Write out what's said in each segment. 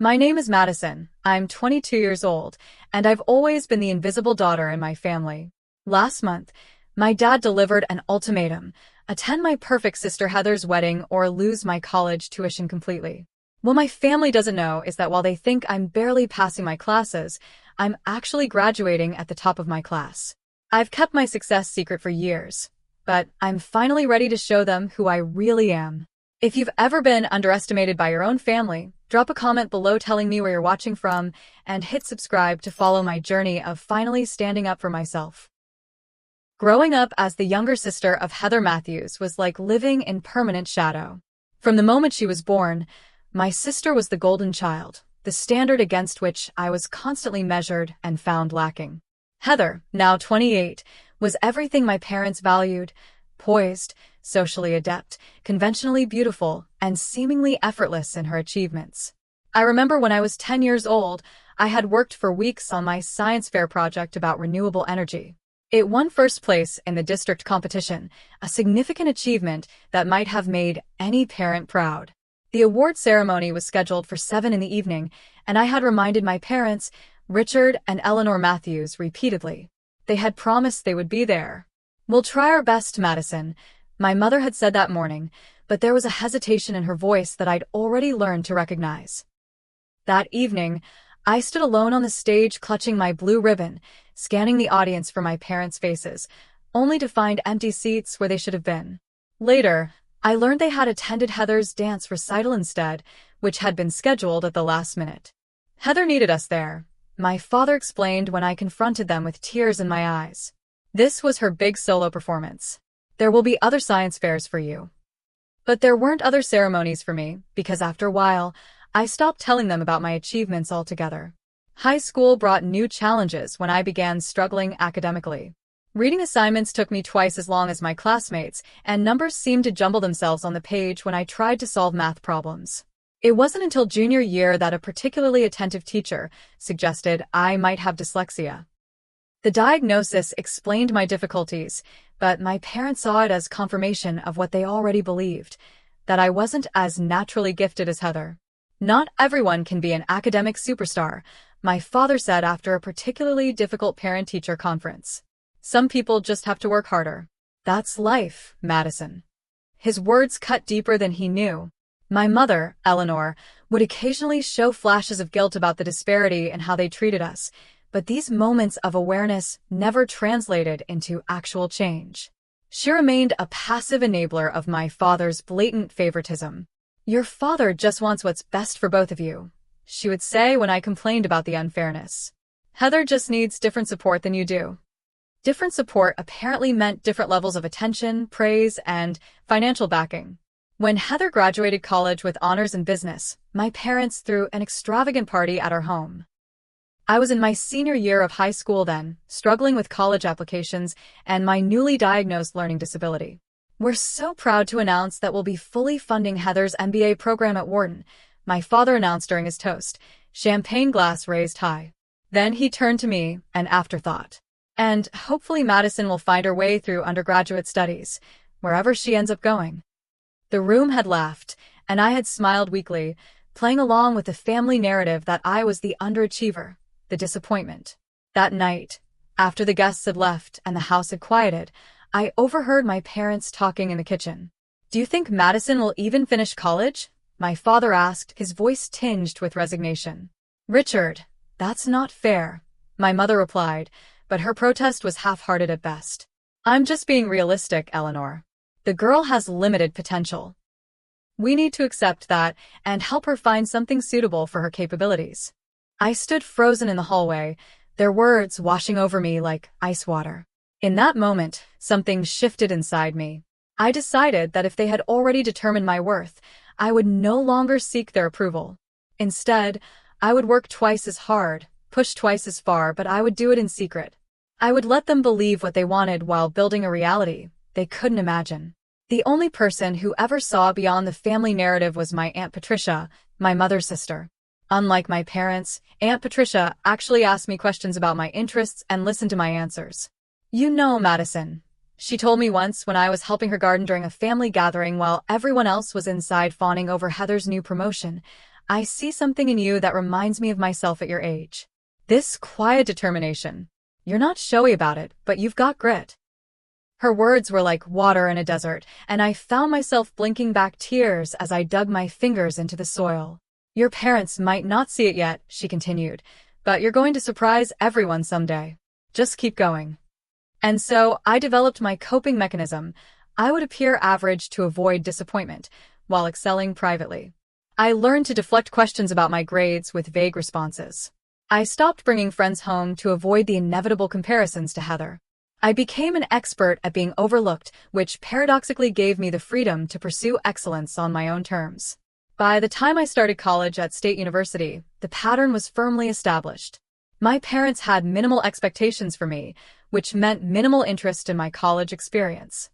My name is Madison. I'm 22 years old, and I've always been the invisible daughter in my family. Last month, my dad delivered an ultimatum: attend my perfect sister Heather's wedding or lose my college tuition completely. What my family doesn't know is that while they think I'm barely passing my classes, I'm actually graduating at the top of my class. I've kept my success secret for years, but I'm finally ready to show them who I really am. If you've ever been underestimated by your own family, drop a comment below telling me where you're watching from, and hit subscribe to follow my journey of finally standing up for myself. Growing up as the younger sister of Heather Matthews was like living in permanent shadow. From the moment she was born, my sister was the golden child, the standard against which I was constantly measured and found lacking. Heather, now 28, was everything my parents valued: poised, socially adept, conventionally beautiful, and seemingly effortless in her achievements. I remember when I was 10 years old, I had worked for weeks on my science fair project about renewable energy. It won first place in the district competition, a significant achievement that might have made any parent proud. The award ceremony was scheduled for 7 in the evening, and I had reminded my parents, Richard and Eleanor Matthews, repeatedly. They had promised they would be there. "We'll try our best, Madison," my mother had said that morning, but there was a hesitation in her voice that I'd already learned to recognize. That evening, I stood alone on the stage clutching my blue ribbon, scanning the audience for my parents' faces, only to find empty seats where they should have been. Later, I learned they had attended Heather's dance recital instead, which had been scheduled at the last minute. "Heather needed us there," my father explained when I confronted them with tears in my eyes. "This was her big solo performance. There will be other science fairs for you." But there weren't other ceremonies for me, because after a while, I stopped telling them about my achievements altogether. High school brought new challenges when I began struggling academically. Reading assignments took me twice as long as my classmates, and numbers seemed to jumble themselves on the page when I tried to solve math problems. It wasn't until junior year that a particularly attentive teacher suggested I might have dyslexia. The diagnosis explained my difficulties, but my parents saw it as confirmation of what they already believed: that I wasn't as naturally gifted as Heather. "Not everyone can be an academic superstar," my father said after a particularly difficult parent-teacher conference. "Some people just have to work harder. That's life, Madison." His words cut deeper than he knew. My mother, Eleanor, would occasionally show flashes of guilt about the disparity in how they treated us, but these moments of awareness never translated into actual change. She remained a passive enabler of my father's blatant favoritism. "Your father just wants what's best for both of you," she would say when I complained about the unfairness. "Heather just needs different support than you do." Different support apparently meant different levels of attention, praise, and financial backing. When Heather graduated college with honors in business, my parents threw an extravagant party at our home. I was in my senior year of high school then, struggling with college applications and my newly diagnosed learning disability. "We're so proud to announce that we'll be fully funding Heather's MBA program at Wharton," my father announced during his toast, champagne glass raised high. Then he turned to me, an afterthought. "And hopefully Madison will find her way through undergraduate studies, wherever she ends up going." The room had laughed, and I had smiled weakly, playing along with the family narrative that I was the underachiever, the disappointment. That night, after the guests had left and the house had quieted, I overheard my parents talking in the kitchen. "Do you think Madison will even finish college?" my father asked, his voice tinged with resignation. "Richard, that's not fair," my mother replied, but her protest was half-hearted at best. "I'm just being realistic, Eleanor. The girl has limited potential. We need to accept that and help her find something suitable for her capabilities." I stood frozen in the hallway, their words washing over me like ice water. In that moment, something shifted inside me. I decided that if they had already determined my worth, I would no longer seek their approval. Instead, I would work twice as hard, push twice as far, but I would do it in secret. I would let them believe what they wanted while building a reality they couldn't imagine. The only person who ever saw beyond the family narrative was my Aunt Patricia, my mother's sister. Unlike my parents, Aunt Patricia actually asked me questions about my interests and listened to my answers. "You know, Madison," she told me once when I was helping her garden during a family gathering while everyone else was inside fawning over Heather's new promotion, I see something in you that reminds me of myself at your age. This quiet determination. You're not showy about it, but you've got grit. Her words were like water in a desert, and I found myself blinking back tears as I dug my fingers into the soil. Your parents might not see it yet, she continued, but you're going to surprise everyone someday. Just keep going. And so, I developed my coping mechanism. I would appear average to avoid disappointment, while excelling privately. I learned to deflect questions about my grades with vague responses. I stopped bringing friends home to avoid the inevitable comparisons to Heather. I became an expert at being overlooked, which paradoxically gave me the freedom to pursue excellence on my own terms. By the time I started college at State University, the pattern was firmly established. My parents had minimal expectations for me, which meant minimal interest in my college experience.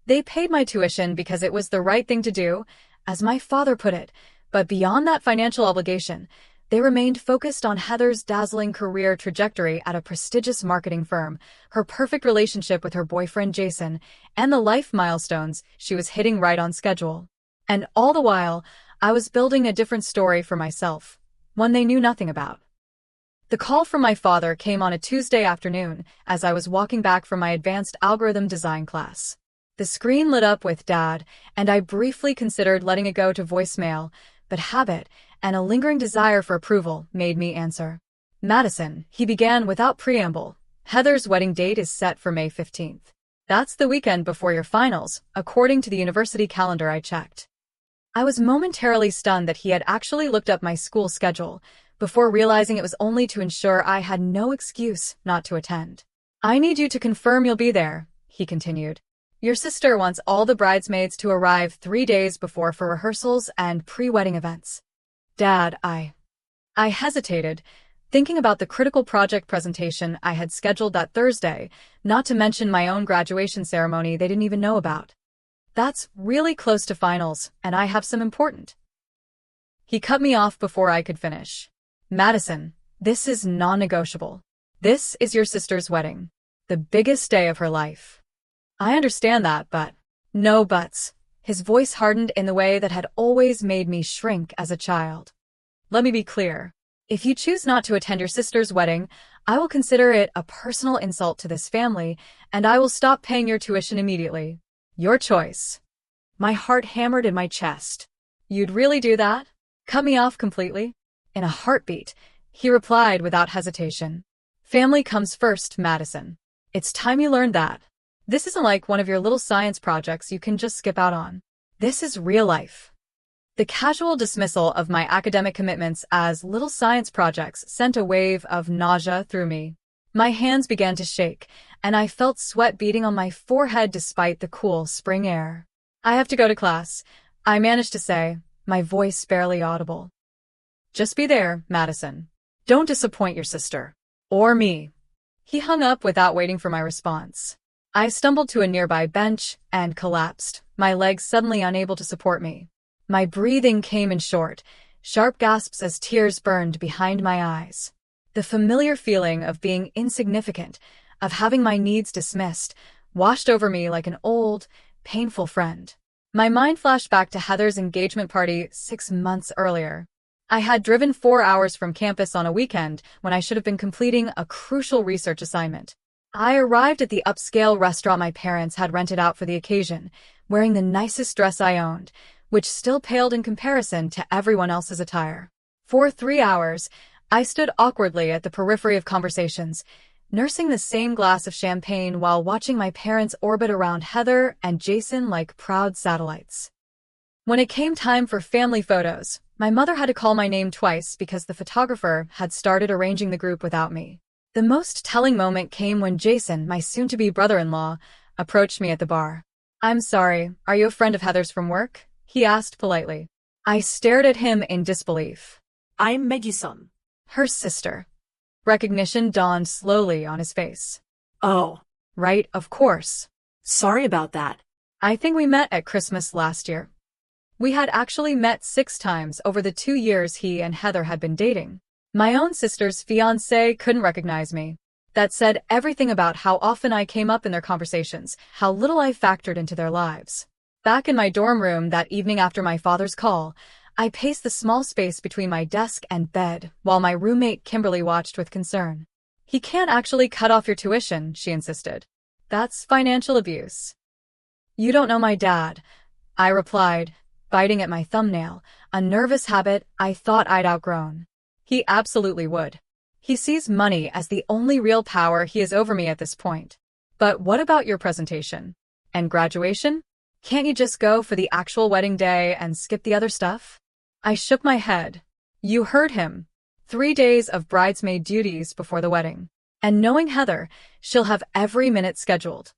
They paid my tuition because it was the right thing to do, as my father put it, but beyond that financial obligation, they remained focused on Heather's dazzling career trajectory at a prestigious marketing firm, her perfect relationship with her boyfriend Jason, and the life milestones she was hitting right on schedule. And all the while, I was building a different story for myself, one they knew nothing about. The call from my father came on a Tuesday afternoon as I was walking back from my advanced algorithm design class. The screen lit up with Dad, and I briefly considered letting it go to voicemail, but habit and a lingering desire for approval made me answer. Madison, he began without preamble. Heather's wedding date is set for May 15th. That's the weekend before your finals, according to the university calendar I checked. I was momentarily stunned that he had actually looked up my school schedule, before realizing it was only to ensure I had no excuse not to attend. I need you to confirm you'll be there, he continued. Your sister wants all the bridesmaids to arrive 3 days before for rehearsals and pre-wedding events. Dad, I hesitated, thinking about the critical project presentation I had scheduled that Thursday, not to mention my own graduation ceremony they didn't even know about. That's really close to finals, and I have some important. He cut me off before I could finish. Madison, this is non-negotiable. This is your sister's wedding. The biggest day of her life. I understand that, but... No buts. His voice hardened in the way that had always made me shrink as a child. Let me be clear. If you choose not to attend your sister's wedding, I will consider it a personal insult to this family, and I will stop paying your tuition immediately. Your choice. My heart hammered in my chest. You'd really do that? Cut me off completely? In a heartbeat, he replied without hesitation. Family comes first, Madison. It's time you learned that. This isn't like one of your little science projects you can just skip out on. This is real life. The casual dismissal of my academic commitments as little science projects sent a wave of nausea through me. My hands began to shake, and I felt sweat beading on my forehead despite the cool spring air. I have to go to class, I managed to say, my voice barely audible. Just be there, Madison. Don't disappoint your sister. Or me. He hung up without waiting for my response. I stumbled to a nearby bench and collapsed, my legs suddenly unable to support me. My breathing came in short, sharp gasps as tears burned behind my eyes. The familiar feeling of being insignificant, of having my needs dismissed, washed over me like an old, painful friend. My mind flashed back to Heather's engagement party 6 months earlier. I had driven 4 hours from campus on a weekend when I should have been completing a crucial research assignment. I arrived at the upscale restaurant my parents had rented out for the occasion, wearing the nicest dress I owned, which still paled in comparison to everyone else's attire. For 3 hours, I stood awkwardly at the periphery of conversations, nursing the same glass of champagne while watching my parents orbit around Heather and Jason like proud satellites. When it came time for family photos, my mother had to call my name twice because the photographer had started arranging the group without me. The most telling moment came when Jason, my soon-to-be brother-in-law, approached me at the bar. I'm sorry, are you a friend of Heather's from work? He asked politely. I stared at him in disbelief. I'm Maggie's son. Her sister. Recognition dawned slowly on his face. Oh. Right, of course. Sorry about that. I think we met at Christmas last year. We had actually met 6 times over the 2 years he and Heather had been dating. My own sister's fiancé couldn't recognize me. That said everything about how often I came up in their conversations, how little I factored into their lives. Back in my dorm room that evening after my father's call, I paced the small space between my desk and bed while my roommate Kimberly watched with concern. "He can't actually cut off your tuition," she insisted. "That's financial abuse." "You don't know my dad," I replied, biting at my thumbnail, a nervous habit I thought I'd outgrown. "He absolutely would. He sees money as the only real power he has over me at this point." "But what about your presentation? And graduation? Can't you just go for the actual wedding day and skip the other stuff?" I shook my head. "You heard him. 3 days of bridesmaid duties before the wedding. And knowing Heather, she'll have every minute scheduled."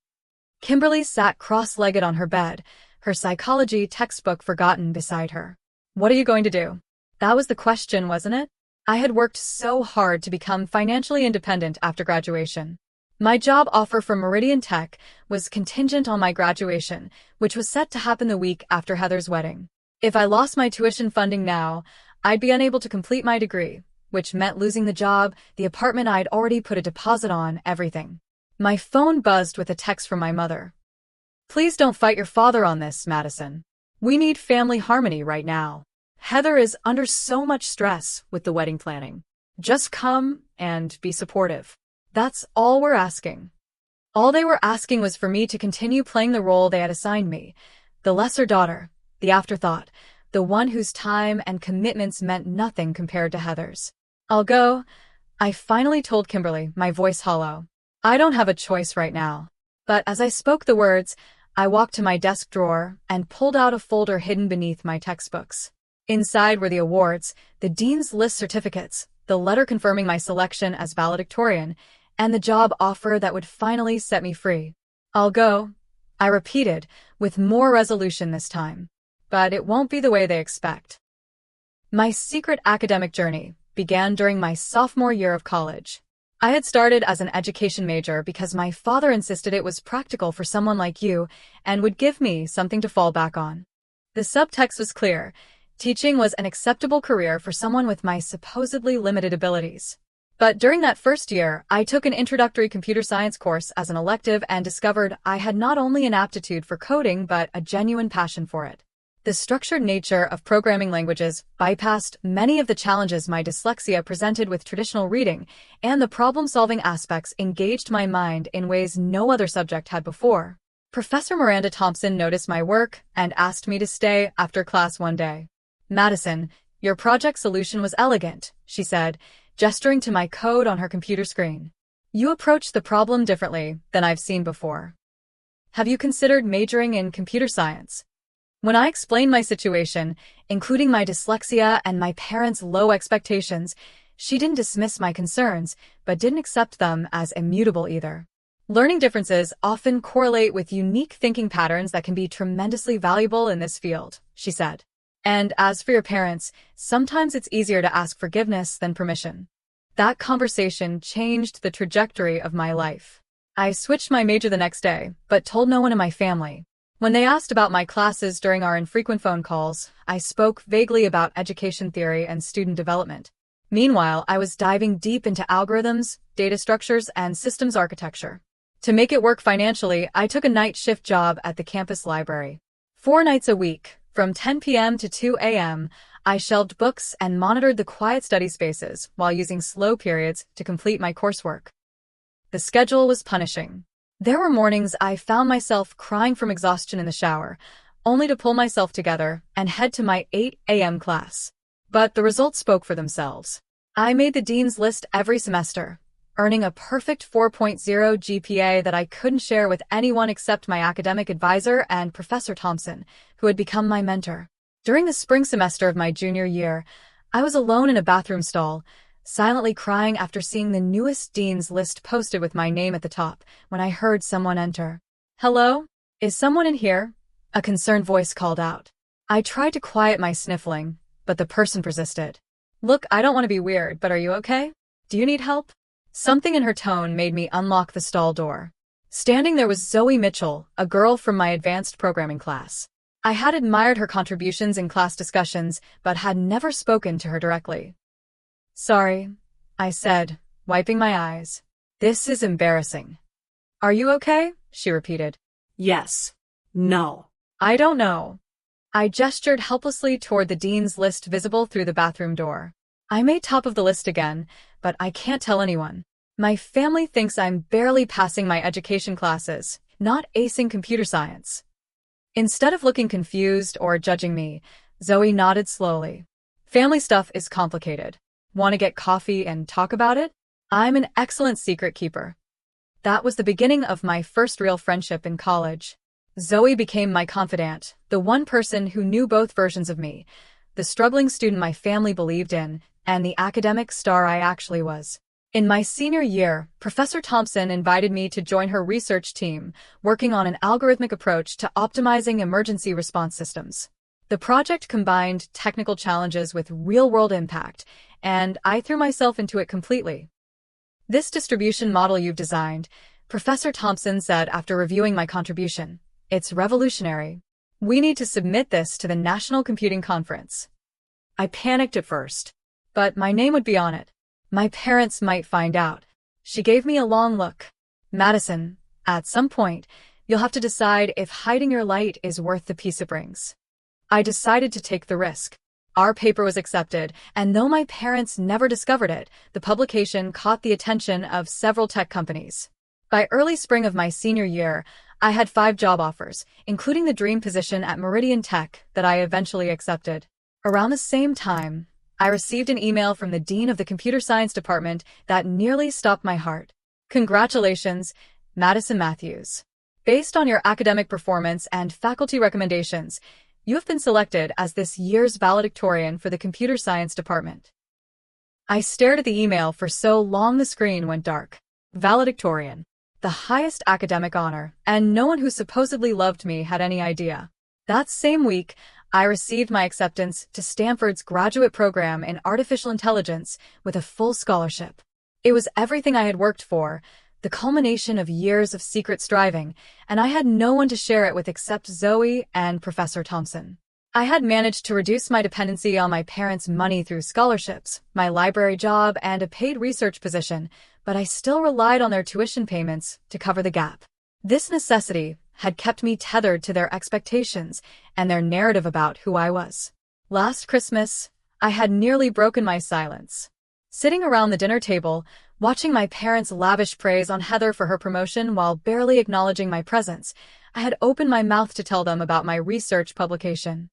Kimberly sat cross-legged on her bed, her psychology textbook forgotten beside her. "What are you going to do?" That was the question, wasn't it? I had worked so hard to become financially independent after graduation. My job offer from Meridian Tech was contingent on my graduation, which was set to happen the week after Heather's wedding. If I lost my tuition funding now, I'd be unable to complete my degree, which meant losing the job, the apartment I'd already put a deposit on, everything. My phone buzzed with a text from my mother. "Please don't fight your father on this, Madison. We need family harmony right now. Heather is under so much stress with the wedding planning. Just come and be supportive. That's all we're asking." All they were asking was for me to continue playing the role they had assigned me, the lesser daughter, the afterthought, the one whose time and commitments meant nothing compared to Heather's. "I'll go," I finally told Kimberly, my voice hollow. "I don't have a choice right now." But as I spoke the words, I walked to my desk drawer and pulled out a folder hidden beneath my textbooks. Inside were the awards, the Dean's List certificates, the letter confirming my selection as valedictorian, and the job offer that would finally set me free. "I'll go," I repeated, with more resolution this time. "But it won't be the way they expect." My secret academic journey began during my sophomore year of college. I had started as an education major because my father insisted it was practical for someone like you and would give me something to fall back on. The subtext was clear. Teaching was an acceptable career for someone with my supposedly limited abilities. But during that first year, I took an introductory computer science course as an elective and discovered I had not only an aptitude for coding but a genuine passion for it. The structured nature of programming languages bypassed many of the challenges my dyslexia presented with traditional reading, and the problem-solving aspects engaged my mind in ways no other subject had before. Professor Miranda Thompson noticed my work and asked me to stay after class one day. "Madison, your project solution was elegant," she said, gesturing to my code on her computer screen. "You approached the problem differently than I've seen before. Have you considered majoring in computer science?" When I explained my situation, including my dyslexia and my parents' low expectations, she didn't dismiss my concerns, but didn't accept them as immutable either. "Learning differences often correlate with unique thinking patterns that can be tremendously valuable in this field," she said. "And as for your parents, sometimes it's easier to ask forgiveness than permission." That conversation changed the trajectory of my life. I switched my major the next day, but told no one in my family. When they asked about my classes during our infrequent phone calls, I spoke vaguely about education theory and student development. Meanwhile, I was diving deep into algorithms, data structures, and systems architecture. To make it work financially, I took a night shift job at the campus library. 4 nights a week, from 10 p.m. to 2 a.m., I shelved books and monitored the quiet study spaces while using slow periods to complete my coursework. The schedule was punishing. There were mornings I found myself crying from exhaustion in the shower, only to pull myself together and head to my 8 a.m. class. But the results spoke for themselves. I made the Dean's List every semester, earning a perfect 4.0 GPA that I couldn't share with anyone except my academic advisor and Professor Thompson, who had become my mentor. During the spring semester of my junior year, I was alone in a bathroom stall, silently crying after seeing the newest Dean's List posted with my name at the top, when I heard someone enter. "Hello? Is someone in here?" a concerned voice called out. I tried to quiet my sniffling, but the person persisted. "Look, I don't want to be weird, but are you okay? Do you need help?" Something in her tone made me unlock the stall door. Standing there was Zoe Mitchell, a girl from my advanced programming class. I had admired her contributions in class discussions, but had never spoken to her directly. "Sorry," I said, wiping my eyes. "This is embarrassing." "Are you okay?" she repeated. Yes. No. "I don't know." I gestured helplessly toward the dean's list visible through the bathroom door. I made top of the list again, but I can't tell anyone. My family thinks I'm barely passing my education classes, not acing computer science. Instead of looking confused or judging me, Zoe nodded slowly. Family stuff is complicated. Want to get coffee and talk about it? I'm an excellent secret keeper. That was the beginning of my first real friendship in college. Zoe became my confidant, the one person who knew both versions of me, the struggling student my family believed in, and the academic star I actually was. In my senior year, Professor Thompson invited me to join her research team, working on an algorithmic approach to optimizing emergency response systems. The project combined technical challenges with real-world impact, and I threw myself into it completely. "This distribution model you've designed," Professor Thompson said after reviewing my contribution, "it's revolutionary. We need to submit this to the National Computing Conference." I panicked at first, but my name would be on it. My parents might find out. She gave me a long look. "Madison, at some point, you'll have to decide if hiding your light is worth the peace it brings." I decided to take the risk. Our paper was accepted, and though my parents never discovered it, the publication caught the attention of several tech companies. By early spring of my senior year, I had 5 job offers, including the dream position at Meridian Tech that I eventually accepted. Around the same time, I received an email from the dean of the computer science department that nearly stopped my heart. "Congratulations, Madison Matthews. Based on your academic performance and faculty recommendations, you have been selected as this year's valedictorian for the computer science department." I stared at the email for so long the screen went dark. Valedictorian. The highest academic honor, and no one who supposedly loved me had any idea. That same week, I received my acceptance to Stanford's graduate program in artificial intelligence with a full scholarship. It was everything I had worked for, the culmination of years of secret striving, and I had no one to share it with except Zoe and Professor Thompson. I had managed to reduce my dependency on my parents' money through scholarships, my library job, and a paid research position, but I still relied on their tuition payments to cover the gap. This necessity had kept me tethered to their expectations and their narrative about who I was. Last Christmas, I had nearly broken my silence. Sitting around the dinner table, watching my parents lavish praise on Heather for her promotion while barely acknowledging my presence, I had opened my mouth to tell them about my research publication.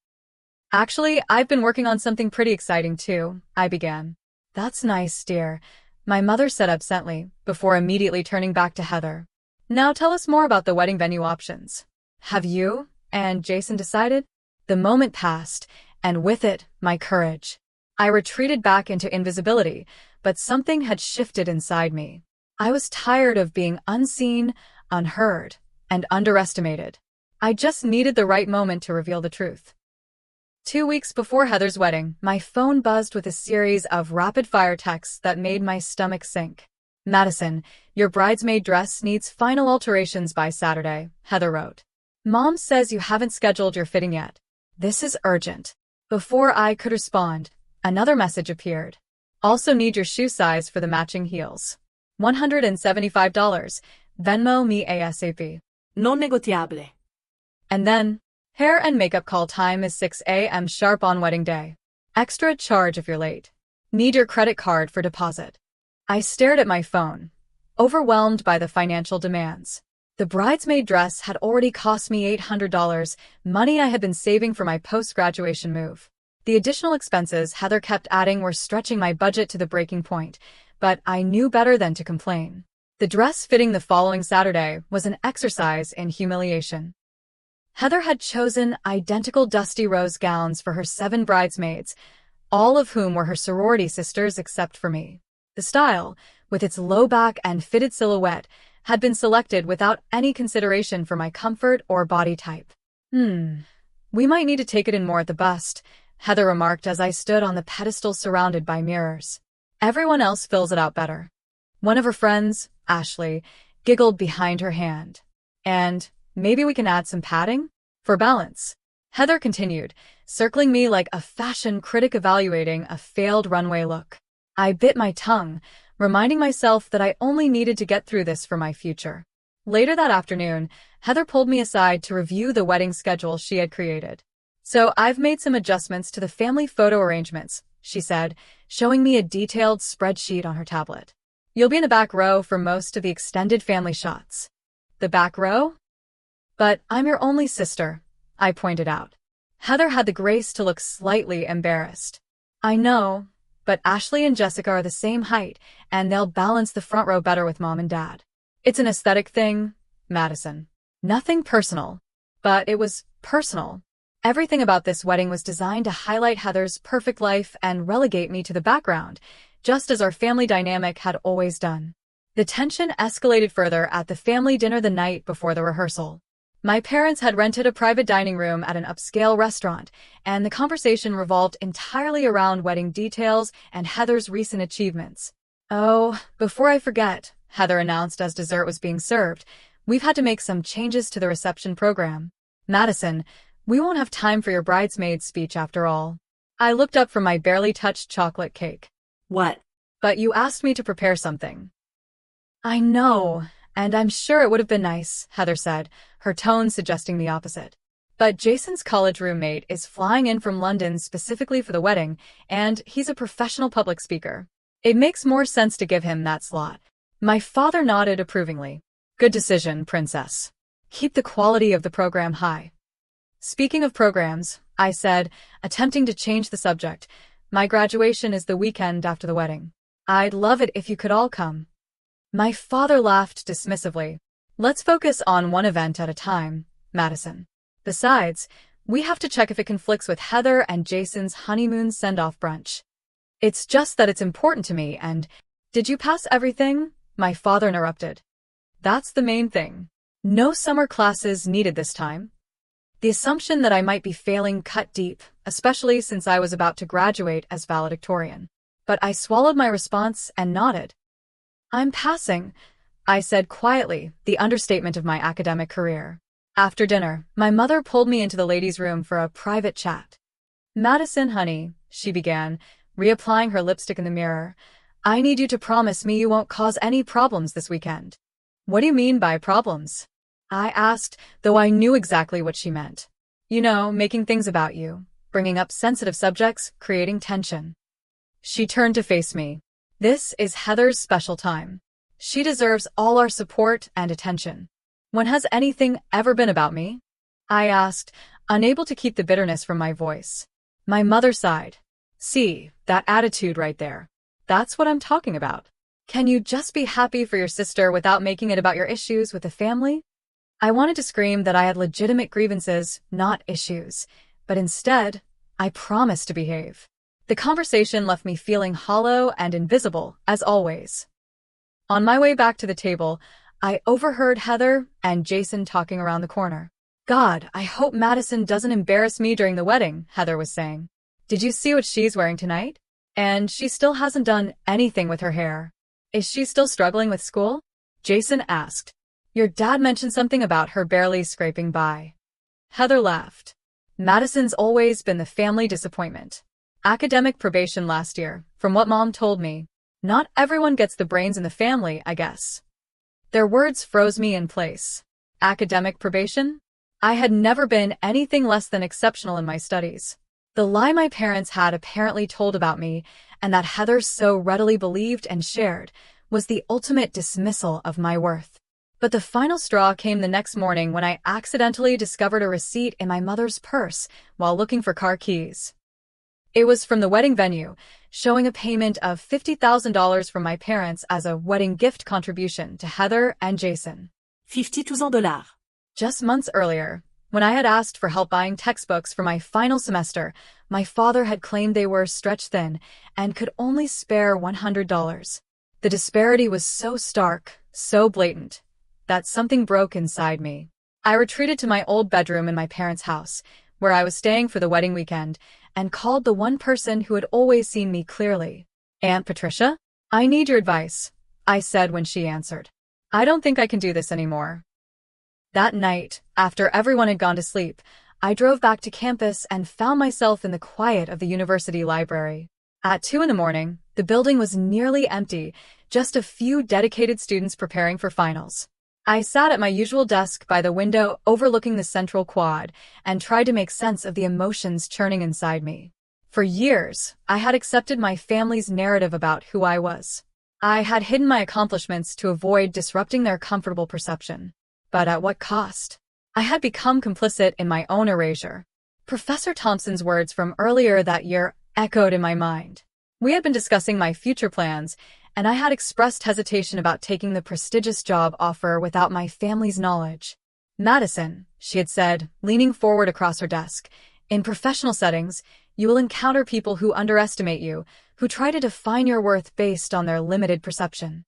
"Actually, I've been working on something pretty exciting too," I began. "That's nice, dear," my mother said absently, before immediately turning back to Heather. "Now tell us more about the wedding venue options. Have you and Jason decided?" The moment passed, and with it, my courage. I retreated back into invisibility, but something had shifted inside me. I was tired of being unseen, unheard, and underestimated. I just needed the right moment to reveal the truth. 2 weeks before Heather's wedding, my phone buzzed with a series of rapid-fire texts that made my stomach sink. "Madison, your bridesmaid dress needs final alterations by Saturday," Heather wrote. "Mom says you haven't scheduled your fitting yet. This is urgent." Before I could respond, another message appeared. "Also need your shoe size for the matching heels. $175. Venmo me ASAP." Non negotiable. And then, "Hair and makeup call time is 6 a.m. sharp on wedding day. Extra charge if you're late. Need your credit card for deposit." I stared at my phone, overwhelmed by the financial demands. The bridesmaid dress had already cost me $800, money I had been saving for my post-graduation move. The additional expenses Heather kept adding were stretching my budget to the breaking point, but I knew better than to complain. The dress fitting the following Saturday was an exercise in humiliation. Heather had chosen identical dusty rose gowns for her 7 bridesmaids, all of whom were her sorority sisters except for me. The style, with its low back and fitted silhouette, had been selected without any consideration for my comfort or body type. We might need to take it in more at the bust," Heather remarked as I stood on the pedestal surrounded by mirrors. "Everyone else fills it out better." One of her friends, Ashley, giggled behind her hand. "And maybe we can add some padding? For balance." Heather continued, circling me like a fashion critic evaluating a failed runway look. I bit my tongue, reminding myself that I only needed to get through this for my future. Later that afternoon, Heather pulled me aside to review the wedding schedule she had created. So I've made some adjustments to the family photo arrangements, she said, showing me a detailed spreadsheet on her tablet. You'll be in the back row for most of the extended family shots. The back row? But I'm your only sister, I pointed out. Heather had the grace to look slightly embarrassed. I know, but Ashley and Jessica are the same height, and they'll balance the front row better with Mom and Dad. It's an aesthetic thing, Madison. Nothing personal. But it was personal. Everything about this wedding was designed to highlight Heather's perfect life and relegate me to the background, just as our family dynamic had always done. The tension escalated further at the family dinner the night before the rehearsal. My parents had rented a private dining room at an upscale restaurant, and the conversation revolved entirely around wedding details and Heather's recent achievements. Oh, before I forget, Heather announced as dessert was being served, we've had to make some changes to the reception program. Madison, we won't have time for your bridesmaid's speech after all. I looked up from my barely touched chocolate cake. What? But you asked me to prepare something. I know, and I'm sure it would have been nice, Heather said, her tone suggesting the opposite. But Jason's college roommate is flying in from London specifically for the wedding, and he's a professional public speaker. It makes more sense to give him that slot. My father nodded approvingly. Good decision, princess. Keep the quality of the program high. Speaking of programs, I said, attempting to change the subject, my graduation is the weekend after the wedding. I'd love it if you could all come. My father laughed dismissively. Let's focus on one event at a time, Madison. Besides, we have to check if it conflicts with Heather and Jason's honeymoon send-off brunch. It's just that it's important to me and— Did you pass everything? My father interrupted. That's the main thing. No summer classes needed this time. The assumption that I might be failing cut deep, especially since I was about to graduate as valedictorian. But I swallowed my response and nodded. I'm passing, I said quietly, the understatement of my academic career. After dinner, my mother pulled me into the ladies' room for a private chat. Madison, honey, she began, reapplying her lipstick in the mirror, I need you to promise me you won't cause any problems this weekend. What do you mean by problems? I asked, though I knew exactly what she meant. You know, making things about you, bringing up sensitive subjects, creating tension. She turned to face me. This is Heather's special time. She deserves all our support and attention. When has anything ever been about me? I asked, unable to keep the bitterness from my voice. My mother sighed. See, that attitude right there. That's what I'm talking about. Can you just be happy for your sister without making it about your issues with the family? I wanted to scream that I had legitimate grievances, not issues, but instead, I promised to behave. The conversation left me feeling hollow and invisible, as always. On my way back to the table, I overheard Heather and Jason talking around the corner. God, I hope Madison doesn't embarrass me during the wedding, Heather was saying. Did you see what she's wearing tonight? And she still hasn't done anything with her hair. Is she still struggling with school? Jason asked. Your dad mentioned something about her barely scraping by. Heather laughed. Madison's always been the family disappointment. Academic probation last year, from what Mom told me. Not everyone gets the brains in the family, I guess. Their words froze me in place. Academic probation? I had never been anything less than exceptional in my studies. The lie my parents had apparently told about me, and that Heather so readily believed and shared, was the ultimate dismissal of my worth. But the final straw came the next morning when I accidentally discovered a receipt in my mother's purse while looking for car keys. It was from the wedding venue, showing a payment of $50,000 from my parents as a wedding gift contribution to Heather and Jason. $52,000. Just months earlier, when I had asked for help buying textbooks for my final semester, my father had claimed they were stretched thin and could only spare $100. The disparity was so stark, so blatant, that something broke inside me. I retreated to my old bedroom in my parents' house, where I was staying for the wedding weekend, and called the one person who had always seen me clearly. Aunt Patricia? I need your advice, I said when she answered. I don't think I can do this anymore. That night, after everyone had gone to sleep, I drove back to campus and found myself in the quiet of the university library. At 2 a.m, the building was nearly empty, just a few dedicated students preparing for finals. I sat at my usual desk by the window overlooking the central quad and tried to make sense of the emotions churning inside me. For years, I had accepted my family's narrative about who I was. I had hidden my accomplishments to avoid disrupting their comfortable perception. But at what cost? I had become complicit in my own erasure. Professor Thompson's words from earlier that year echoed in my mind. We had been discussing my future plans, and I had expressed hesitation about taking the prestigious job offer without my family's knowledge. Madison, she had said, leaning forward across her desk, in professional settings, you will encounter people who underestimate you, who try to define your worth based on their limited perception.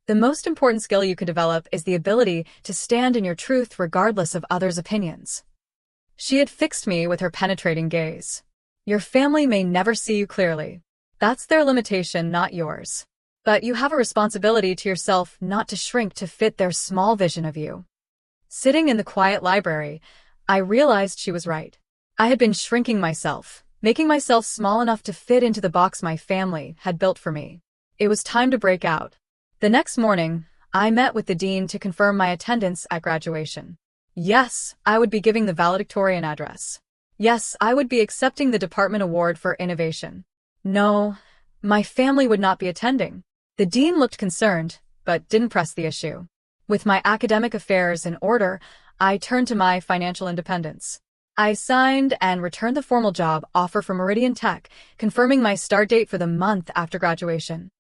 The most important skill you could develop is the ability to stand in your truth regardless of others' opinions. She had fixed me with her penetrating gaze. Your family may never see you clearly. That's their limitation, not yours. But you have a responsibility to yourself not to shrink to fit their small vision of you. Sitting in the quiet library, I realized she was right. I had been shrinking myself, making myself small enough to fit into the box my family had built for me. It was time to break out. The next morning, I met with the dean to confirm my attendance at graduation. Yes, I would be giving the valedictorian address. Yes, I would be accepting the department award for innovation. No, my family would not be attending. The dean looked concerned, but didn't press the issue. With my academic affairs in order, I turned to my financial independence. I signed and returned the formal job offer from Meridian Tech, confirming my start date for the month after graduation.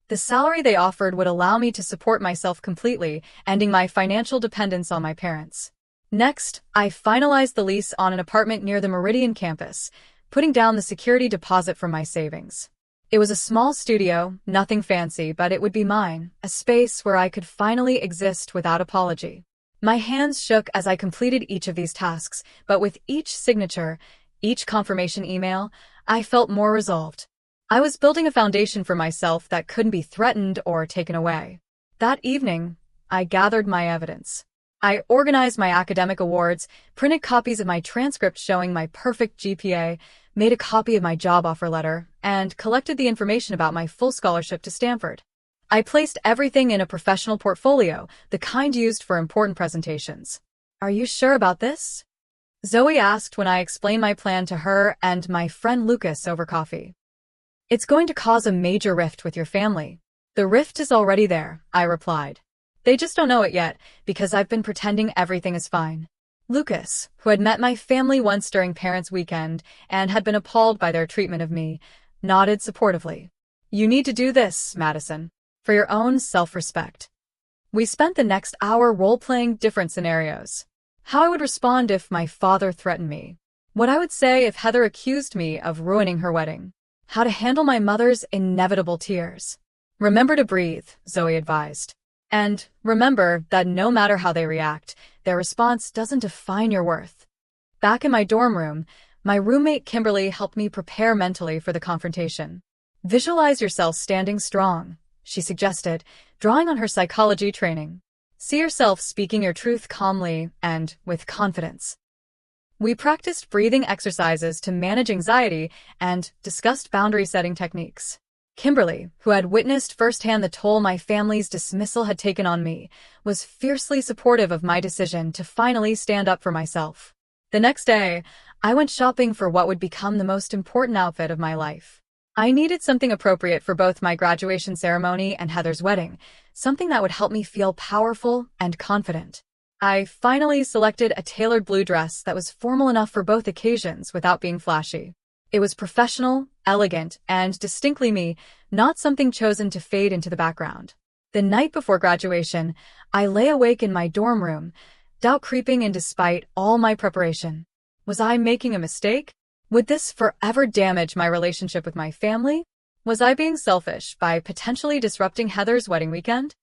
The salary they offered would allow me to support myself completely, ending my financial dependence on my parents. Next, I finalized the lease on an apartment near the Meridian campus, putting down the security deposit from my savings. It was a small studio, nothing fancy, but it would be mine, a space where I could finally exist without apology. My hands shook as I completed each of these tasks, but with each signature, each confirmation email, I felt more resolved. I was building a foundation for myself that couldn't be threatened or taken away. That evening, I gathered my evidence. I organized my academic awards, printed copies of my transcript showing my perfect GPA, made a copy of my job offer letter, and collected the information about my full scholarship to Stanford. I placed everything in a professional portfolio, the kind used for important presentations. Are you sure about this? Zoe asked when I explained my plan to her and my friend Lucas over coffee. It's going to cause a major rift with your family. The rift is already there, I replied. They just don't know it yet, because I've been pretending everything is fine. Lucas, who had met my family once during Parents' Weekend and had been appalled by their treatment of me, nodded supportively. You need to do this, Madison, for your own self-respect. We spent the next hour role-playing different scenarios. How I would respond if my father threatened me. What I would say if Heather accused me of ruining her wedding. How to handle my mother's inevitable tears. Remember to breathe, Zoe advised. And remember that no matter how they react, their response doesn't define your worth. Back in my dorm room, my roommate Kimberly helped me prepare mentally for the confrontation. Visualize yourself standing strong, she suggested, drawing on her psychology training. See yourself speaking your truth calmly and with confidence. We practiced breathing exercises to manage anxiety and discussed boundary-setting techniques. Kimberly, who had witnessed firsthand the toll my family's dismissal had taken on me, was fiercely supportive of my decision to finally stand up for myself. The next day, I went shopping for what would become the most important outfit of my life. I needed something appropriate for both my graduation ceremony and Heather's wedding, something that would help me feel powerful and confident. I finally selected a tailored blue dress that was formal enough for both occasions without being flashy. It was professional, elegant, and distinctly me, not something chosen to fade into the background. The night before graduation, I lay awake in my dorm room, doubt creeping in despite all my preparation. Was I making a mistake? Would this forever damage my relationship with my family? Was I being selfish by potentially disrupting Heather's wedding weekend?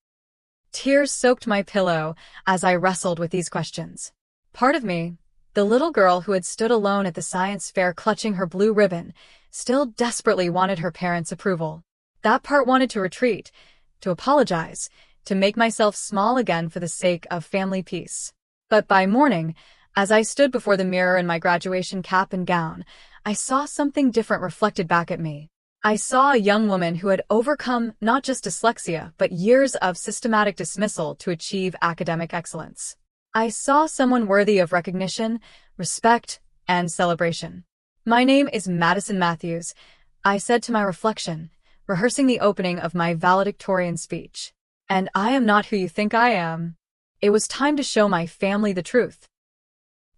Tears soaked my pillow as I wrestled with these questions. Part of me, the little girl who had stood alone at the science fair clutching her blue ribbon, still desperately wanted her parents' approval. That part wanted to retreat, to apologize, to make myself small again for the sake of family peace. But by morning, as I stood before the mirror in my graduation cap and gown, I saw something different reflected back at me. I saw a young woman who had overcome not just dyslexia, but years of systematic dismissal to achieve academic excellence. I saw someone worthy of recognition, respect, and celebration. My name is Madison Matthews, I said to my reflection, rehearsing the opening of my valedictorian speech. And I am not who you think I am. It was time to show my family the truth.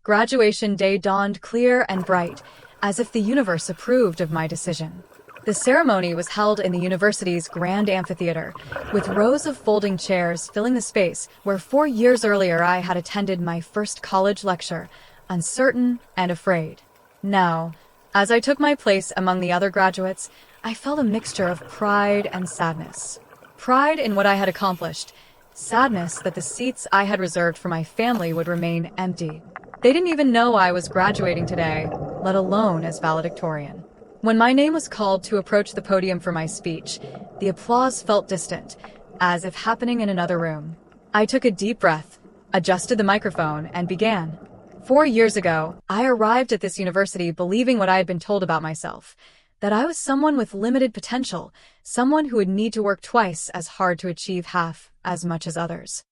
Graduation day dawned clear and bright, as if the universe approved of my decision. The ceremony was held in the university's grand amphitheater, with rows of folding chairs filling the space where 4 years earlier I had attended my first college lecture, uncertain and afraid. Now, as I took my place among the other graduates, I felt a mixture of pride and sadness. Pride in what I had accomplished, sadness that the seats I had reserved for my family would remain empty. They didn't even know I was graduating today, let alone as valedictorian. When my name was called to approach the podium for my speech, the applause felt distant, as if happening in another room. I took a deep breath, adjusted the microphone, and began. 4 years ago, I arrived at this university believing what I had been told about myself, that I was someone with limited potential, someone who would need to work twice as hard to achieve half as much as others.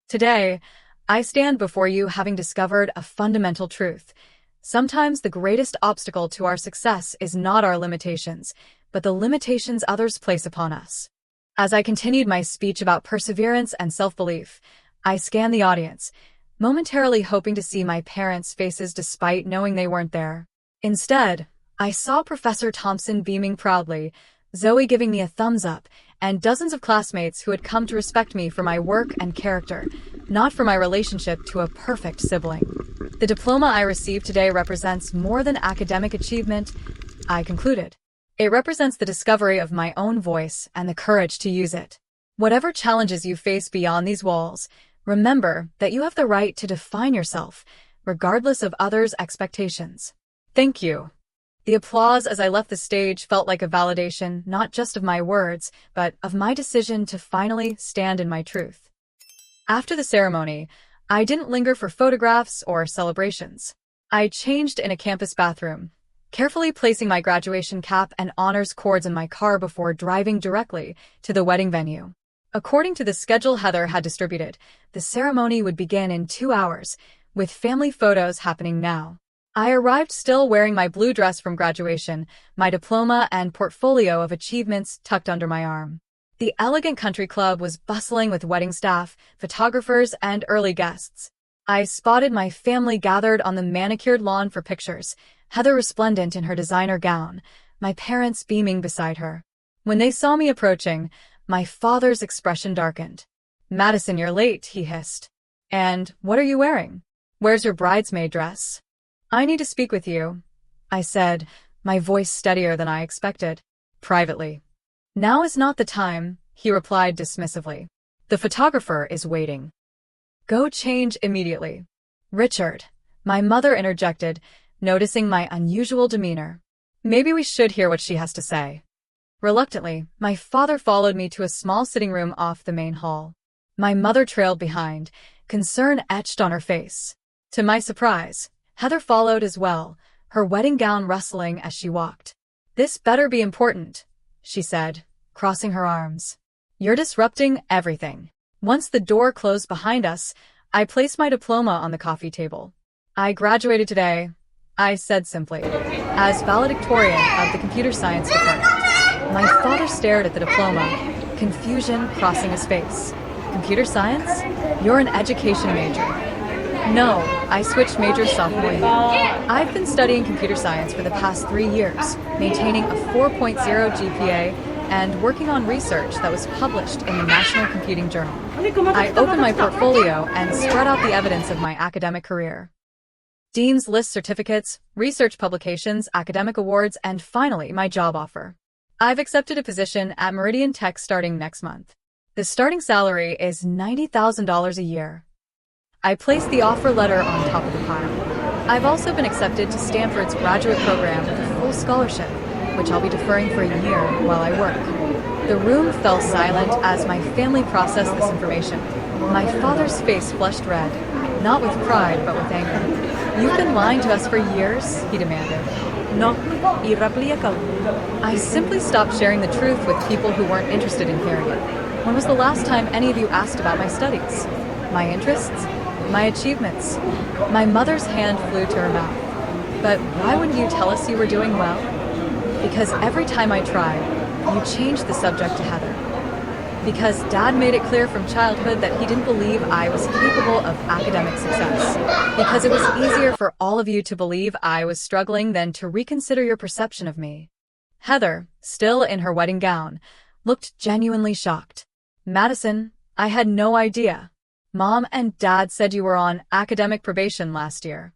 Today, I stand before you having discovered a fundamental truth. Sometimes the greatest obstacle to our success is not our limitations, but the limitations others place upon us. As I continued my speech about perseverance and self-belief, I scanned the audience, momentarily hoping to see my parents' faces despite knowing they weren't there. Instead, I saw Professor Thompson beaming proudly, Zoe giving me a thumbs up, and dozens of classmates who had come to respect me for my work and character, not for my relationship to a perfect sibling. The diploma I received today represents more than academic achievement, I concluded. It represents the discovery of my own voice and the courage to use it. Whatever challenges you face beyond these walls, remember that you have the right to define yourself, regardless of others' expectations. Thank you. The applause as I left the stage felt like a validation not just of my words, but of my decision to finally stand in my truth. After the ceremony, I didn't linger for photographs or celebrations. I changed in a campus bathroom, carefully placing my graduation cap and honors cords in my car before driving directly to the wedding venue. According to the schedule Heather had distributed, the ceremony would begin in 2 hours, with family photos happening now. I arrived still wearing my blue dress from graduation, my diploma and portfolio of achievements tucked under my arm. The elegant country club was bustling with wedding staff, photographers, and early guests. I spotted my family gathered on the manicured lawn for pictures, Heather resplendent in her designer gown, my parents beaming beside her. When they saw me approaching, my father's expression darkened. "Madison, you're late," he hissed. "And what are you wearing? Where's your bridesmaid dress?" "I need to speak with you," I said, my voice steadier than I expected. "Privately." "Now is not the time," he replied dismissively. "The photographer is waiting." "Go change immediately." "Richard," my mother interjected, noticing my unusual demeanor. "Maybe we should hear what she has to say." Reluctantly, my father followed me to a small sitting room off the main hall. My mother trailed behind, concern etched on her face. To my surprise, Heather followed as well, her wedding gown rustling as she walked. "This better be important," she said, crossing her arms. "You're disrupting everything." Once the door closed behind us, I placed my diploma on the coffee table. "I graduated today," I said simply, "as valedictorian of the computer science department." My father stared at the diploma, confusion crossing his face. "Computer science? You're an education major." "No, I switched majors sophomore year. I've been studying computer science for the past 3 years, maintaining a 4.0 GPA and working on research that was published in the National Computing Journal." I opened my portfolio and spread out the evidence of my academic career. Dean's List certificates, research publications, academic awards, and finally my job offer. I've accepted a position at Meridian Tech starting next month. The starting salary is $90,000 a year. I placed the offer letter on top of the pile. I've also been accepted to Stanford's graduate program with a full scholarship, which I'll be deferring for a year while I work. The room fell silent as my family processed this information. My father's face flushed red, not with pride but with anger. "You've been lying to us for years," he demanded. No, irreplica. I simply stopped sharing the truth with people who weren't interested in hearing it. When was the last time any of you asked about my studies? My interests? My achievements? My mother's hand flew to her mouth. But why wouldn't you tell us you were doing well? Because every time I tried, you changed the subject to Heather. Because Dad made it clear from childhood that he didn't believe I was capable of academic success. Because it was easier for all of you to believe I was struggling than to reconsider your perception of me. Heather, still in her wedding gown, looked genuinely shocked. Madison, I had no idea. Mom and Dad said you were on academic probation last year.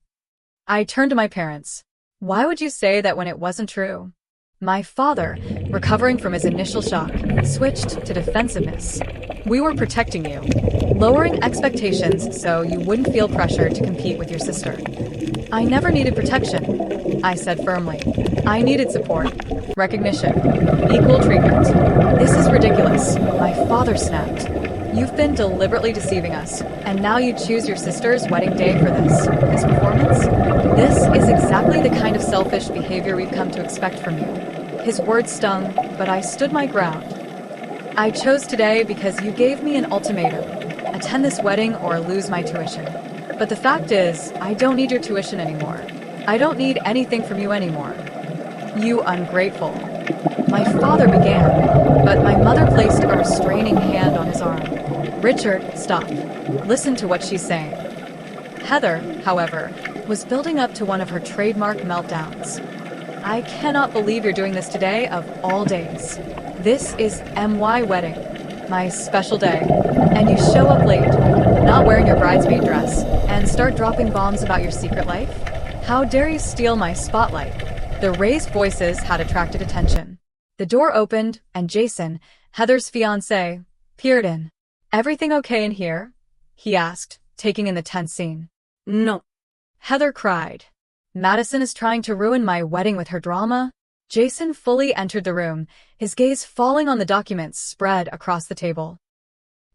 I turned to my parents. Why would you say that when it wasn't true? My father, recovering from his initial shock, switched to defensiveness. We were protecting you, lowering expectations so you wouldn't feel pressured to compete with your sister. I never needed protection, I said firmly. I needed support, recognition, equal treatment. This is ridiculous, my father snapped. You've been deliberately deceiving us, and now you choose your sister's wedding day for this performance? This is exactly the kind of selfish behavior we've come to expect from you. His words stung, but I stood my ground. I chose today because you gave me an ultimatum. Attend this wedding or lose my tuition. But the fact is, I don't need your tuition anymore. I don't need anything from you anymore. You ungrateful. My father began, but my mother placed a restraining hand on his arm. Richard, stop. Listen to what she's saying. Heather, however, was building up to one of her trademark meltdowns. I cannot believe you're doing this today of all days. This is MY wedding, my special day, and you show up late, not wearing your bridesmaid dress, and start dropping bombs about your secret life? How dare you steal my spotlight? The raised voices had attracted attention. The door opened, and Jason, Heather's fiancé, peered in. Everything okay in here? He asked, taking in the tense scene. No. Heather cried. Madison is trying to ruin my wedding with her drama? Jason fully entered the room, his gaze falling on the documents spread across the table.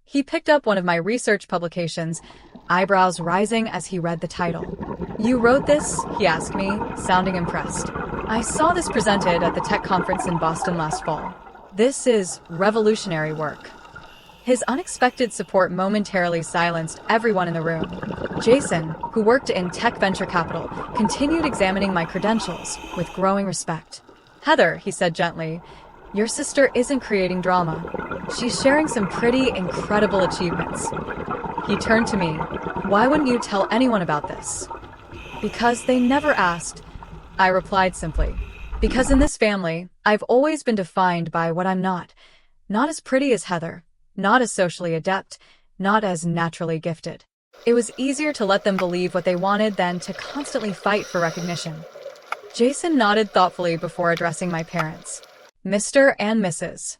He picked up one of my research publications, eyebrows rising as he read the title. You wrote this? He asked me, sounding impressed. I saw this presented at the tech conference in Boston last fall. This is revolutionary work. His unexpected support momentarily silenced everyone in the room. Jason, who worked in tech venture capital, continued examining my credentials with growing respect. Heather, he said gently, your sister isn't creating drama. She's sharing some pretty incredible achievements. He turned to me. Why wouldn't you tell anyone about this? Because they never asked, I replied simply. Because in this family, I've always been defined by what I'm not. Not as pretty as Heather. Not as socially adept, not as naturally gifted. It was easier to let them believe what they wanted than to constantly fight for recognition. Jason nodded thoughtfully before addressing my parents. Mr. and Mrs.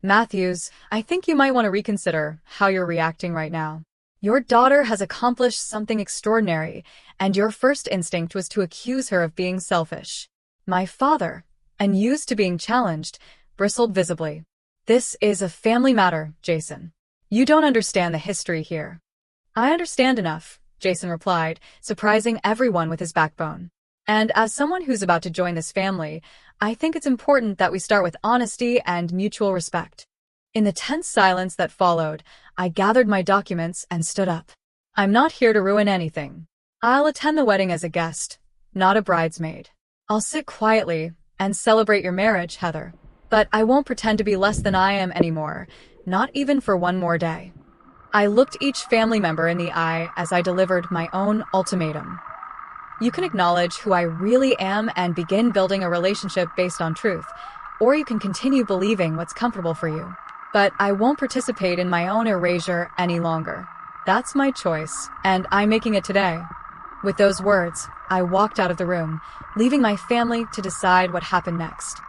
Matthews, I think you might want to reconsider how you're reacting right now. Your daughter has accomplished something extraordinary, and your first instinct was to accuse her of being selfish. My father, unused to being challenged, bristled visibly. This is a family matter, Jason. You don't understand the history here. I understand enough, Jason replied, surprising everyone with his backbone. And as someone who's about to join this family, I think it's important that we start with honesty and mutual respect. In the tense silence that followed, I gathered my documents and stood up. I'm not here to ruin anything. I'll attend the wedding as a guest, not a bridesmaid. I'll sit quietly and celebrate your marriage, Heather. But I won't pretend to be less than I am anymore, not even for one more day. I looked each family member in the eye as I delivered my own ultimatum. You can acknowledge who I really am and begin building a relationship based on truth, or you can continue believing what's comfortable for you. But I won't participate in my own erasure any longer. That's my choice, and I'm making it today. With those words, I walked out of the room, leaving my family to decide what happened next.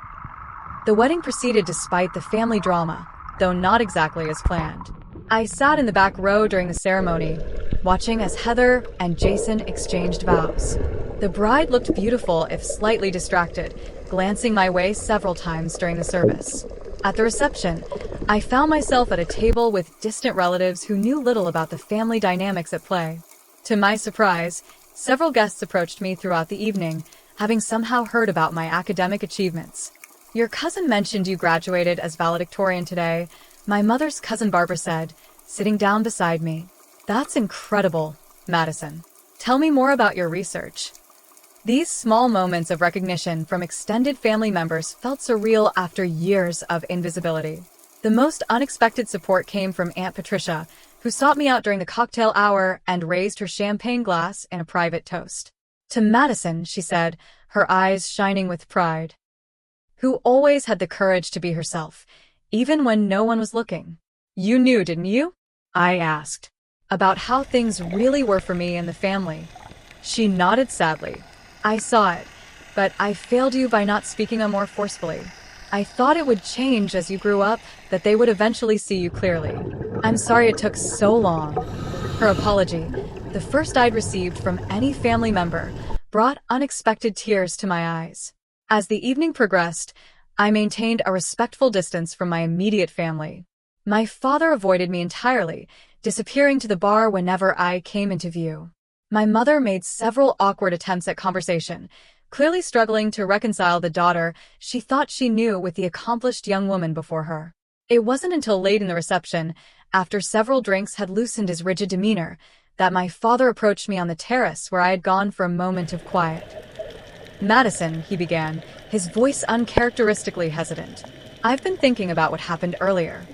The wedding proceeded despite the family drama, though not exactly as planned. I sat in the back row during the ceremony, watching as Heather and Jason exchanged vows. The bride looked beautiful if slightly distracted, glancing my way several times during the service. At the reception, I found myself at a table with distant relatives who knew little about the family dynamics at play. To my surprise, several guests approached me throughout the evening, having somehow heard about my academic achievements. Your cousin mentioned you graduated as valedictorian today, my mother's cousin Barbara said, sitting down beside me. That's incredible, Madison. Tell me more about your research. These small moments of recognition from extended family members felt surreal after years of invisibility. The most unexpected support came from Aunt Patricia, who sought me out during the cocktail hour and raised her champagne glass in a private toast. To Madison, she said, her eyes shining with pride, who always had the courage to be herself, even when no one was looking. You knew, didn't you? I asked, about how things really were for me and the family. She nodded sadly. I saw it, but I failed you by not speaking more forcefully. I thought it would change as you grew up, that they would eventually see you clearly. I'm sorry it took so long. Her apology, the first I'd received from any family member, brought unexpected tears to my eyes. As the evening progressed, I maintained a respectful distance from my immediate family. My father avoided me entirely, disappearing to the bar whenever I came into view. My mother made several awkward attempts at conversation, clearly struggling to reconcile the daughter she thought she knew with the accomplished young woman before her. It wasn't until late in the reception, after several drinks had loosened his rigid demeanor, that my father approached me on the terrace where I had gone for a moment of quiet. Madison, he began, his voice uncharacteristically hesitant. I've been thinking about what happened earlier.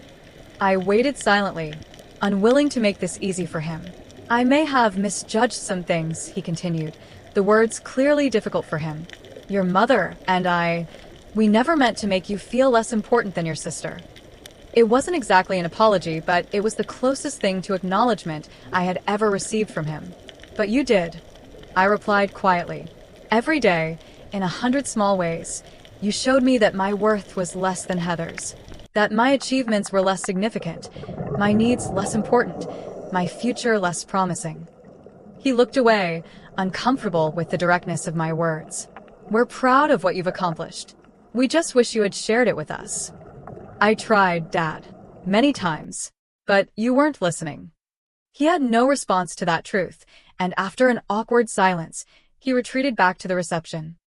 I waited silently, unwilling to make this easy for him. I may have misjudged some things, he continued, the words clearly difficult for him. Your mother and we never meant to make you feel less important than your sister. It wasn't exactly an apology, but it was the closest thing to acknowledgement I had ever received from him. But you did, I replied quietly. Every day, in 100 small ways, you showed me that my worth was less than Heather's, that my achievements were less significant, my needs less important, my future less promising. He looked away, uncomfortable with the directness of my words. We're proud of what you've accomplished. We just wish you had shared it with us. I tried, Dad, many times, but you weren't listening. He had no response to that truth, and after an awkward silence, he retreated back to the reception.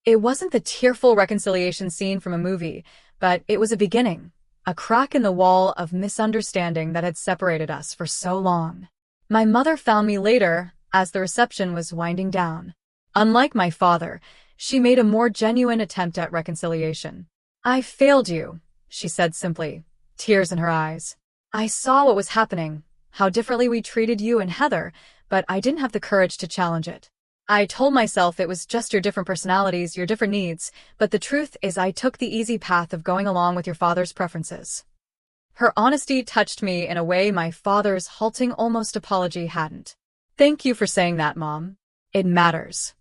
It wasn't the tearful reconciliation scene from a movie, but it was a beginning, a crack in the wall of misunderstanding that had separated us for so long. My mother found me later, as the reception was winding down. Unlike my father, she made a more genuine attempt at reconciliation. I failed you, she said simply, tears in her eyes. I saw what was happening, how differently we treated you and Heather, but I didn't have the courage to challenge it. I told myself it was just your different personalities, your different needs, but the truth is I took the easy path of going along with your father's preferences. Her honesty touched me in a way my father's halting almost apology hadn't. Thank you for saying that, Mom. It matters.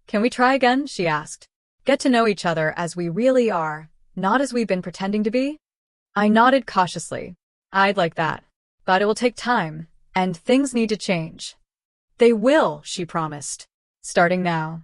Can we try again? She asked. Get to know each other as we really are, not as we've been pretending to be? I nodded cautiously. I'd like that. But it will take time, and things need to change. They will, she promised. Starting now.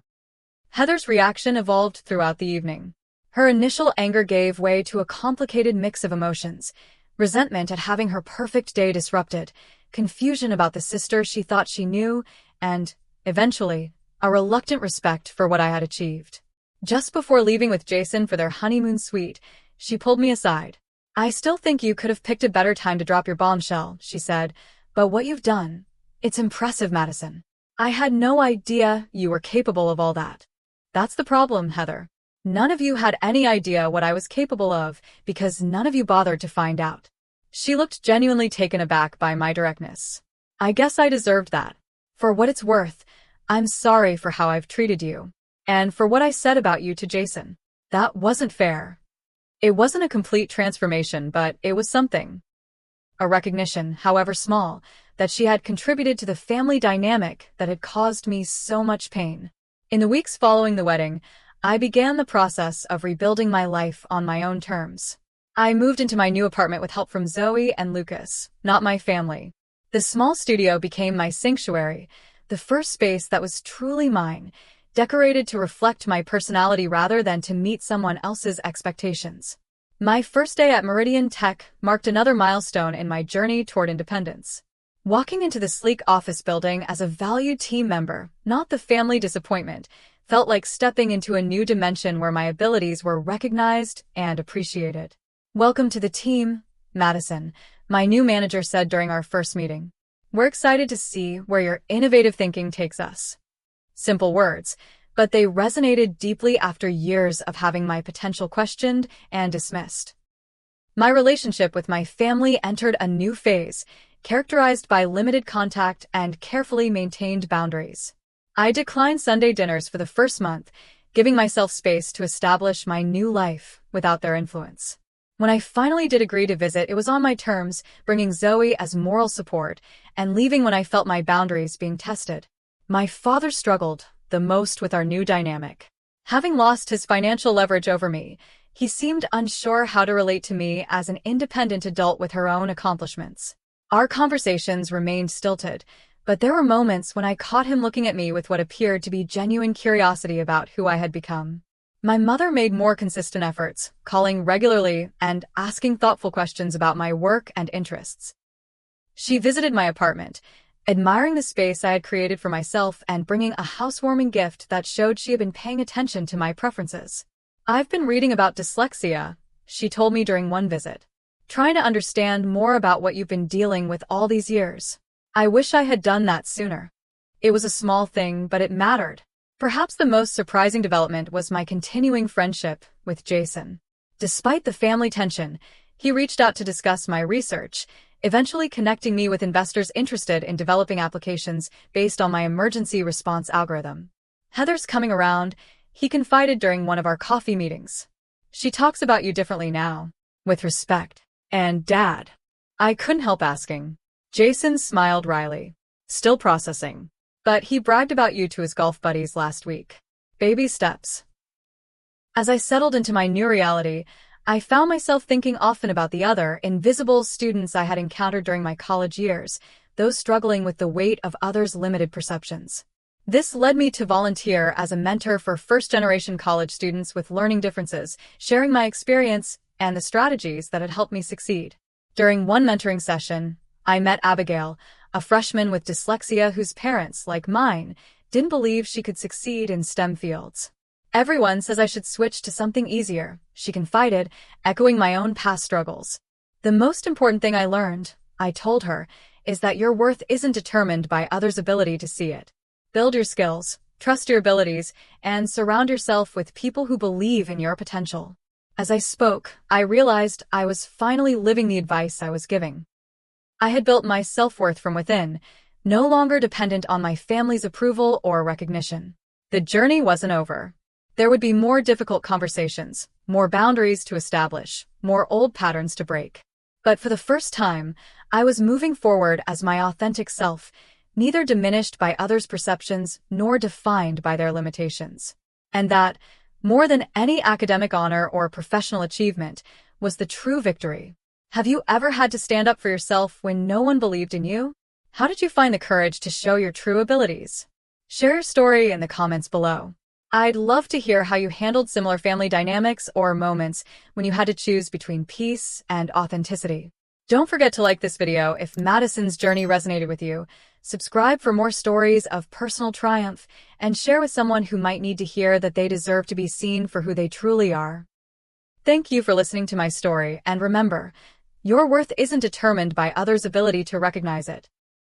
Heather's reaction evolved throughout the evening. Her initial anger gave way to a complicated mix of emotions, resentment at having her perfect day disrupted, confusion about the sister she thought she knew, and, eventually, a reluctant respect for what I had achieved. Just before leaving with Jason for their honeymoon suite, she pulled me aside. I still think you could have picked a better time to drop your bombshell, she said, but what you've done, it's impressive, Madison. I had no idea you were capable of all that. That's the problem, Heather. None of you had any idea what I was capable of because none of you bothered to find out. She looked genuinely taken aback by my directness. I guess I deserved that. For what it's worth, I'm sorry for how I've treated you. And for what I said about you to Jason. That wasn't fair. It wasn't a complete transformation, but it was something. A recognition, however small, that she had contributed to the family dynamic that had caused me so much pain. In the weeks following the wedding, I began the process of rebuilding my life on my own terms. I moved into my new apartment with help from Zoe and Lucas, not my family. The small studio became my sanctuary, the first space that was truly mine, decorated to reflect my personality rather than to meet someone else's expectations. My first day at Meridian Tech marked another milestone in my journey toward independence. Walking into the sleek office building as a valued team member, not the family disappointment, felt like stepping into a new dimension where my abilities were recognized and appreciated. "Welcome to the team, Madison," my new manager said during our first meeting. "We're excited to see where your innovative thinking takes us." Simple words, but they resonated deeply after years of having my potential questioned and dismissed. My relationship with my family entered a new phase, characterized by limited contact and carefully maintained boundaries. I declined Sunday dinners for the first month, giving myself space to establish my new life without their influence. When I finally did agree to visit, it was on my terms, bringing Zoe as moral support and leaving when I felt my boundaries being tested. My father struggled the most with our new dynamic. Having lost his financial leverage over me, he seemed unsure how to relate to me as an independent adult with her own accomplishments. Our conversations remained stilted, but there were moments when I caught him looking at me with what appeared to be genuine curiosity about who I had become. My mother made more consistent efforts, calling regularly and asking thoughtful questions about my work and interests. She visited my apartment, admiring the space I had created for myself and bringing a housewarming gift that showed she had been paying attention to my preferences. "I've been reading about dyslexia," she told me during one visit. "Trying to understand more about what you've been dealing with all these years. I wish I had done that sooner." It was a small thing, but it mattered. Perhaps the most surprising development was my continuing friendship with Jason. Despite the family tension, he reached out to discuss my research, eventually connecting me with investors interested in developing applications based on my emergency response algorithm. "Heather's coming around," he confided during one of our coffee meetings. "She talks about you differently now, with respect." "And Dad?" I couldn't help asking. Jason smiled wryly. "Still processing. But he bragged about you to his golf buddies last week." Baby steps. As I settled into my new reality, I found myself thinking often about the other invisible students I had encountered during my college years, those struggling with the weight of others' limited perceptions. This led me to volunteer as a mentor for first-generation college students with learning differences, sharing my experience and the strategies that had helped me succeed. During one mentoring session, I met Abigail, a freshman with dyslexia whose parents, like mine, didn't believe she could succeed in STEM fields. "Everyone says I should switch to something easier," she confided, echoing my own past struggles. "The most important thing I learned," I told her, "is that your worth isn't determined by others' ability to see it. Build your skills, trust your abilities, and surround yourself with people who believe in your potential." As I spoke, I realized I was finally living the advice I was giving. I had built my self-worth from within, no longer dependent on my family's approval or recognition. The journey wasn't over. There would be more difficult conversations, more boundaries to establish, more old patterns to break. But for the first time, I was moving forward as my authentic self, neither diminished by others' perceptions nor defined by their limitations. And that, more than any academic honor or professional achievement, was the true victory. Have you ever had to stand up for yourself when no one believed in you? How did you find the courage to show your true abilities? Share your story in the comments below. I'd love to hear how you handled similar family dynamics or moments when you had to choose between peace and authenticity. Don't forget to like this video if Madison's journey resonated with you, subscribe for more stories of personal triumph, and share with someone who might need to hear that they deserve to be seen for who they truly are. Thank you for listening to my story, and remember, your worth isn't determined by others' ability to recognize it.